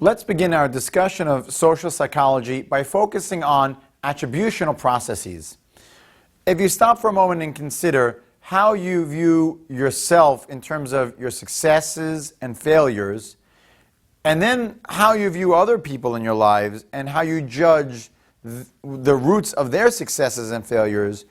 Let's begin our discussion of social psychology by focusing on attributional processes. If you stop for a moment and consider how you view yourself in terms of your successes and failures, and then how you view other people in your lives and how you judge the roots of their successes and failures,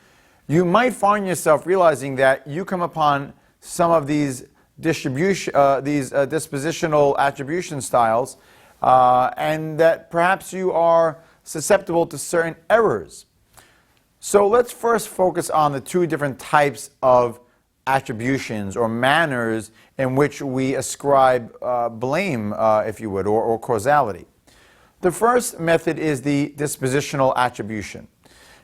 you might find yourself realizing that you come upon some of these dispositional attribution styles, and that perhaps you are susceptible to certain errors. So let's first focus on the two different types of attributions or manners in which we ascribe blame, if you would, or causality. The first method is the dispositional attribution.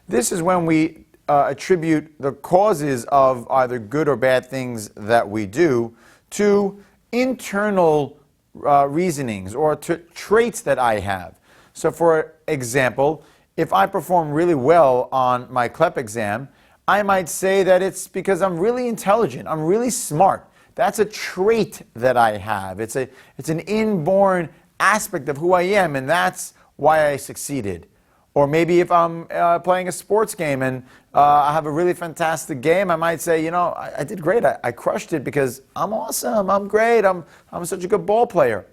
This is when we attribute the causes of either good or bad things that we do to internal reasonings or to traits that I have. So for example, if I perform really well on my CLEP exam, I might say that it's because I'm really intelligent, I'm really smart. That's a trait that I have. It's an inborn aspect of who I am, and that's why I succeeded. Or maybe if I'm playing a sports game and I have a really fantastic game, I might say, you know, I did great. I crushed it because I'm awesome. I'm great. I'm such a good ball player.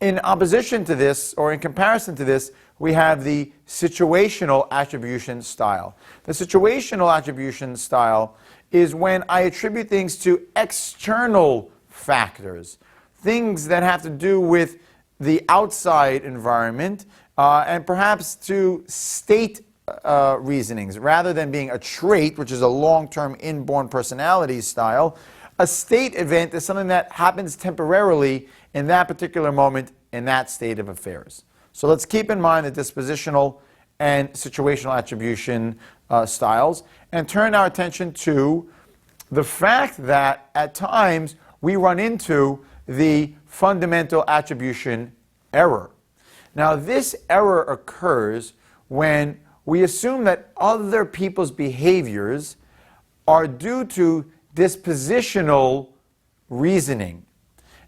In opposition to this, or in comparison to this, we have the situational attribution style. The situational attribution style is when I attribute things to external factors, things that have to do with the outside environment, and perhaps to state reasonings. Rather than being a trait, which is a long-term inborn personality style, a state event is something that happens temporarily in that particular moment in that state of affairs. So let's keep in mind the dispositional and situational attribution styles and turn our attention to the fact that at times we run into the fundamental attribution error. Now, this error occurs when we assume that other people's behaviors are due to dispositional reasoning,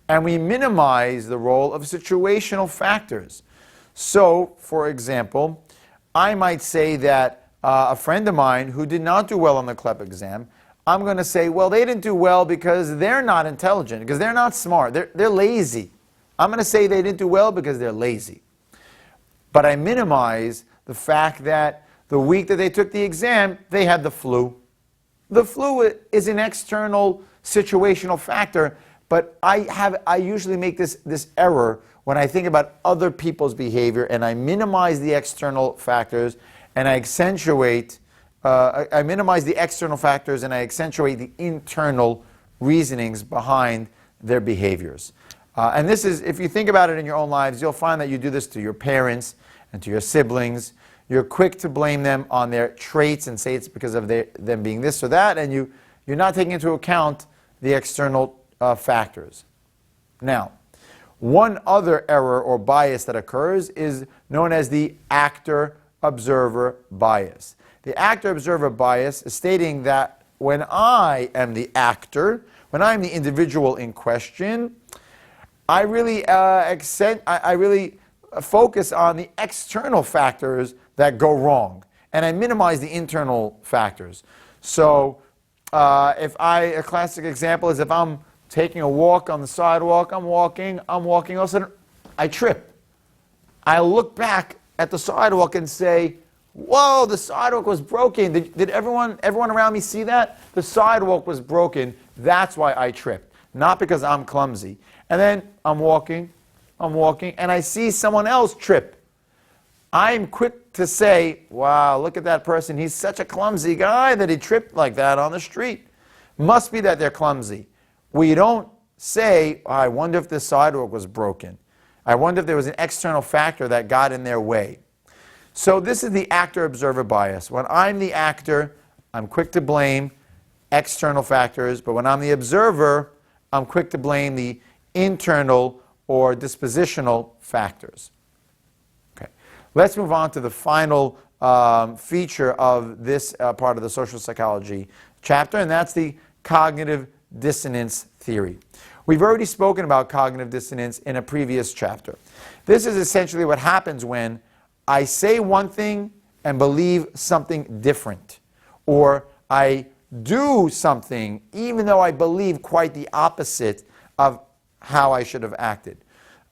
and we minimize the role of situational factors. So, for example, I might say that a friend of mine who did not do well on the CLEP exam, I'm going to say, well, they didn't do well because they're not intelligent, because they're not smart, they're lazy. I'm going to say they didn't do well because they're lazy. But I minimize the fact that the week that they took the exam, they had the flu. The flu is an external situational factor, but I usually make this error when I think about other people's behavior, and I minimize the external factors, and I minimize the external factors, and I accentuate the internal reasonings behind their behaviors. And this is, if you think about it in your own lives, you'll find that you do this to your parents and to your siblings. You're quick to blame them on their traits and say it's because of them being this or that, and you're not taking into account the external factors. Now, one other error or bias that occurs is known as the actor-observer bias. The actor-observer bias is stating that when I am the actor, when I'm the individual in question, I really focus on the external factors that go wrong, and I minimize the internal factors. So a classic example is if I'm taking a walk on the sidewalk, I'm walking, all of a sudden I trip. I look back at the sidewalk and say, whoa, the sidewalk was broken. Did everyone around me see that? The sidewalk was broken. That's why I tripped, not because I'm clumsy. And then I'm walking, and I see someone else trip. I'm quick to say, wow, look at that person. He's such a clumsy guy that he tripped like that on the street. Must be that they're clumsy. We don't say, I wonder if the sidewalk was broken. I wonder if there was an external factor that got in their way. So this is the actor-observer bias. When I'm the actor, I'm quick to blame external factors, but when I'm the observer, I'm quick to blame the internal or dispositional factors. Okay. Let's move on to the final feature of this part of the social psychology chapter, and that's the cognitive dissonance theory. We've already spoken about cognitive dissonance in a previous chapter. This is essentially what happens when I say one thing and believe something different, or I do something even though I believe quite the opposite of how I should have acted.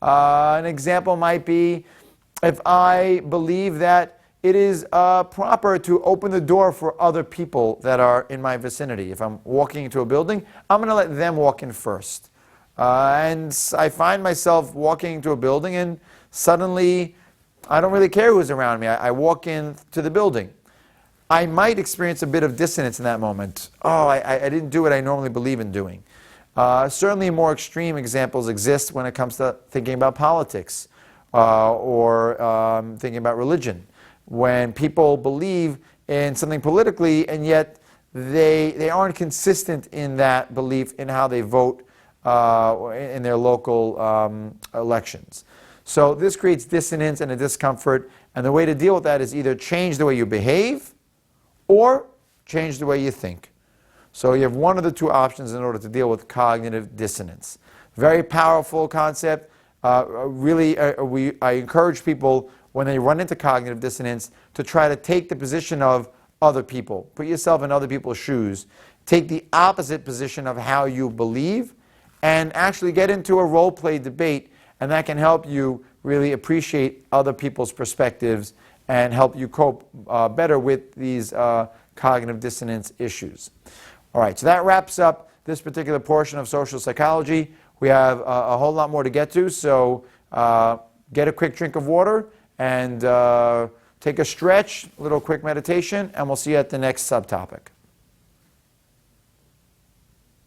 An example might be if I believe that it is proper to open the door for other people that are in my vicinity. If I'm walking into a building, I'm going to let them walk in first. And I find myself walking into a building and suddenly I don't really care who's around me. I walk into the building. I might experience a bit of dissonance in that moment. Oh, I didn't do what I normally believe in doing. Certainly more extreme examples exist when it comes to thinking about politics or thinking about religion. When people believe in something politically and yet they aren't consistent in that belief in how they vote in their local elections. So this creates dissonance and a discomfort, and the way to deal with that is either change the way you behave or change the way you think. So you have one of the two options in order to deal with cognitive dissonance. Very powerful concept. I encourage people when they run into cognitive dissonance to try to take the position of other people. Put yourself in other people's shoes. Take the opposite position of how you believe and actually get into a role-play debate, and that can help you really appreciate other people's perspectives and help you cope better with these cognitive dissonance issues. All right, so that wraps up this particular portion of social psychology. We have a whole lot more to get to, so get a quick drink of water and take a stretch, a little quick meditation, and we'll see you at the next subtopic.